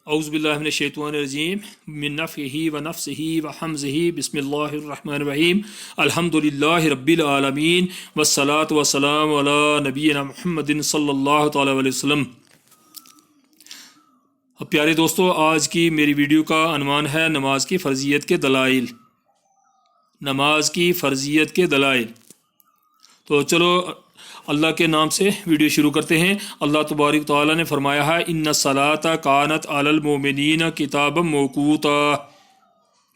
اعوذ باللہ من الشیطان الرجیم من نفخہ ونفثہ وحمزہ بسم اللہ الرحمن الرحیم الحمد للہ رب العالمین والصلاة والسلام علی نبینا محمد صلی اللہ تعالی علیہ وسلم۔ پیارے دوستو، آج کی میری ویڈیو کا عنوان ہے نماز کی فرضیت کے دلائل۔ نماز کی فرضیت کے دلائل۔ تو چلو اللہ کے نام سے ویڈیو شروع کرتے ہیں۔ اللہ تبارک تعالیٰ نے فرمایا ہے ان الصلاۃ کانت علی المؤمنین کتابا موقوتا،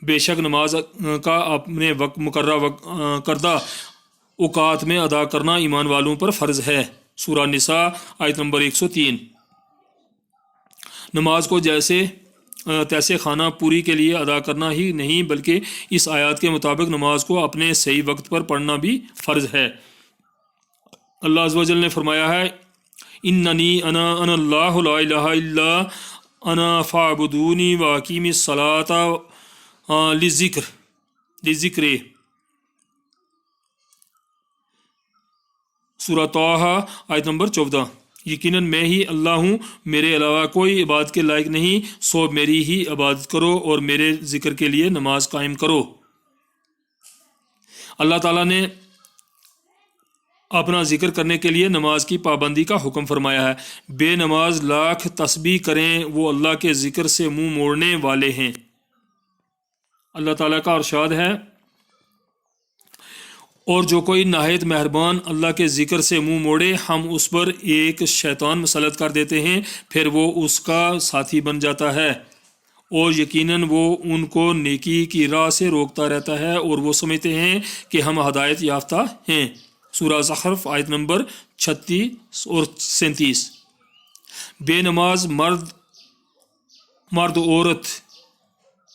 بے شک نماز کا اپنے مقررہ کردہ اوقات میں ادا کرنا ایمان والوں پر فرض ہے۔ سورہ نساء آیت نمبر 103۔ نماز کو جیسے تیسے خانہ پوری کے لیے ادا کرنا ہی نہیں بلکہ اس آیات کے مطابق نماز کو اپنے صحیح وقت پر پڑھنا بھی فرض ہے۔ اللہ عز و جل نے فرمایا ہے اننی انا اللہ لا الہ الا انا فاعبدونی واقیم الصلاۃ لذکر سورہ طٰہٰ آیت نمبر 14۔ یقیناً میں ہی اللہ ہوں، میرے علاوہ کوئی عبادت کے لائق نہیں، سو میری ہی عبادت کرو اور میرے ذکر کے لیے نماز قائم کرو۔ اللہ تعالیٰ نے اپنا ذکر کرنے کے لیے نماز کی پابندی کا حکم فرمایا ہے۔ بے نماز لاکھ تسبیح کریں وہ اللہ کے ذکر سے منہ موڑنے والے ہیں۔ اللہ تعالیٰ کا ارشاد ہے اور جو کوئی نہایت مہربان اللہ کے ذکر سے منہ موڑے ہم اس پر ایک شیطان مسلط کر دیتے ہیں، پھر وہ اس کا ساتھی بن جاتا ہے اور یقیناً وہ ان کو نیکی کی راہ سے روکتا رہتا ہے اور وہ سمجھتے ہیں کہ ہم ہدایت یافتہ ہیں۔ سورہ زخرف آیت نمبر 36 اور 37۔ بے نماز مرد عورت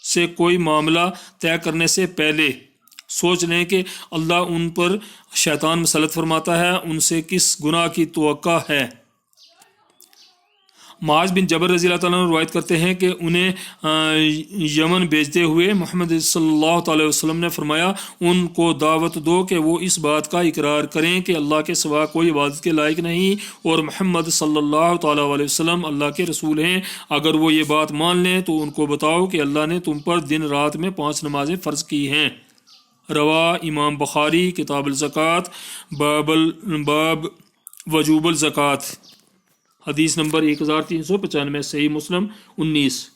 سے کوئی معاملہ طے کرنے سے پہلے سوچ لیں کہ اللہ ان پر شیطان مسلط فرماتا ہے، ان سے کس گناہ کی توقع ہے۔ معاذ بن جبل رضی اللہ تعالیٰ عنہ روایت کرتے ہیں کہ انہیں یمن بھیجتے ہوئے محمد صلی اللہ تعالی وسلم نے فرمایا ان کو دعوت دو کہ وہ اس بات کا اقرار کریں کہ اللہ کے سوا کوئی عبادت کے لائق نہیں اور محمد صلی اللہ تعالی علیہ وسلم اللہ کے رسول ہیں۔ اگر وہ یہ بات مان لیں تو ان کو بتاؤ کہ اللہ نے تم پر دن رات میں 5 نمازیں فرض کی ہیں۔ روا امام بخاری کتاب الزکوٰۃ باب وجوب الزکوٰۃ، حدیث نمبر 1395، صحیح مسلم 19۔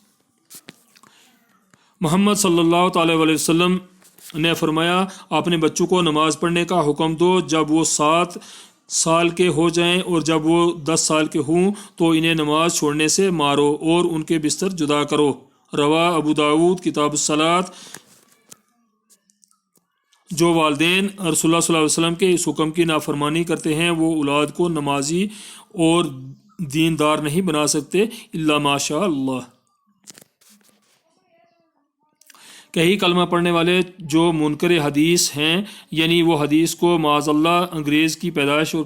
محمد صلی اللہ تعالی علیہ وسلم نے فرمایا اپنے بچوں کو نماز پڑھنے کا حکم دو جب وہ 7 سال کے ہو جائیں اور جب وہ 10 سال کے ہوں تو انہیں نماز چھوڑنے سے مارو اور ان کے بستر جدا کرو۔ روا ابو داود کتاب الصلاۃ۔ جو والدین رسول اللہ صلی اللہ علیہ وسلم کے اس حکم کی نافرمانی کرتے ہیں وہ اولاد کو نمازی اور دیندار نہیں بنا سکتے الا ماشاء اللہ۔ کئی کلمہ پڑھنے والے جو منکر حدیث ہیں، یعنی وہ حدیث کو معاذ اللہ انگریز کی پیدائش اور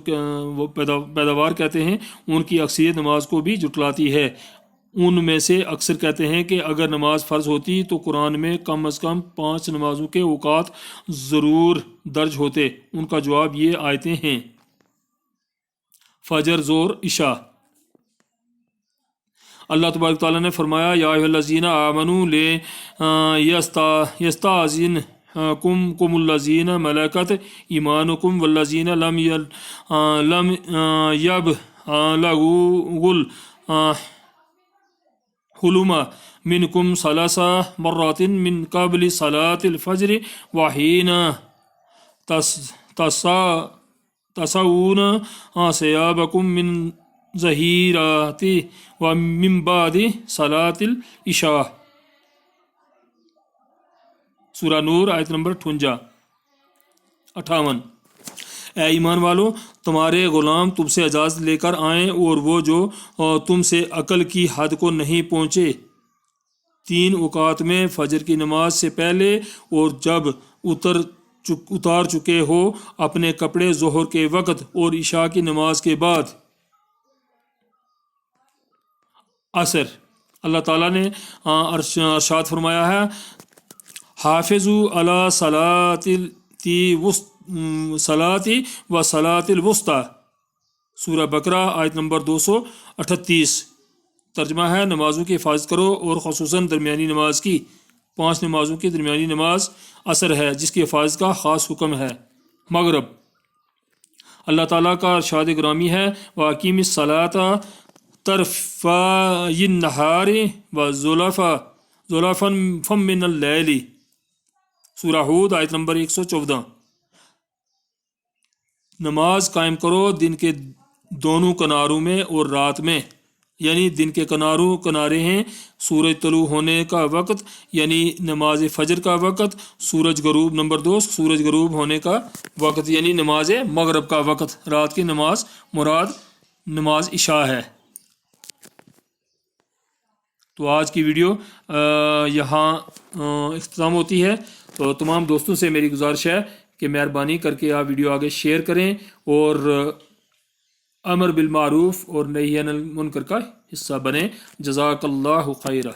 پیداوار کہتے ہیں، ان کی اکثریت نماز کو بھی جھٹلاتی ہے۔ ان میں سے اکثر کہتے ہیں کہ اگر نماز فرض ہوتی تو قرآن میں کم از کم 5 نمازوں کے اوقات ضرور درج ہوتے۔ ان کا جواب یہ آیتیں ہیں: فجر، ظہر، عشاء۔ اللہ تبارک تعالیٰ نے فرمایا یا ایھا الذین آمنوا یستأذنکم الذین ملکت ایمانکم والذین لم یبلغوا الحلم منکم 3 مرات من قبل صلاة الفجر وحین تضعون ثیابکم من ظہیرات ومن بعد صلاة العشاء۔ سورہ نور آیت نمبر 58۔ اے ایمان والو، تمہارے غلام تم سے اجازت لے کر آئیں اور وہ جو تم سے عقل کی حد کو نہیں پہنچے 3 اوقات میں فجر کی نماز سے پہلے اور جب اتار چکے ہو اپنے کپڑے ظہر کے وقت اور عشاء کی نماز کے بعد عصر۔ اللہ تعالیٰ نے ارشاد فرمایا ہے حافظوا علی صلاۃ و صلاۃ الوسطی، سورہ بقرہ آیت نمبر 238۔ ترجمہ ہے نمازوں کی حفاظت کرو اور خصوصاً درمیانی نماز کی. 5 نمازوں کی درمیانی نماز عصر ہے جس کی حفاظت کا خاص حکم ہے. مغرب اللہ تعالیٰ کا ارشاد گرامی ہے وَأَقِیمِ الصَّلَاةَ طَرَفَیِ النَّہَارِ وَزُلَفًا مِّنَ اللَّیلِ. سورہ ہود آیت نمبر 114. نماز قائم کرو دن کے دونوں کناروں میں اور رات میں، یعنی دن کے کنارے ہیں سورج طلوع ہونے کا وقت یعنی نماز فجر کا وقت، سورج غروب نمبر 2 سورج غروب ہونے کا وقت یعنی نماز مغرب کا وقت. رات کی نماز مراد نماز عشاء ہے. تو آج کی ویڈیو یہاں اختتام ہوتی ہے. تو تمام دوستوں سے میری گزارش ہے کہ مہربانی کر کے آپ ویڈیو آگے شیئر کریں اور امر بالمعروف اور نہی عن المنکر کا حصہ بنیں. جزاک اللہ خیرہ.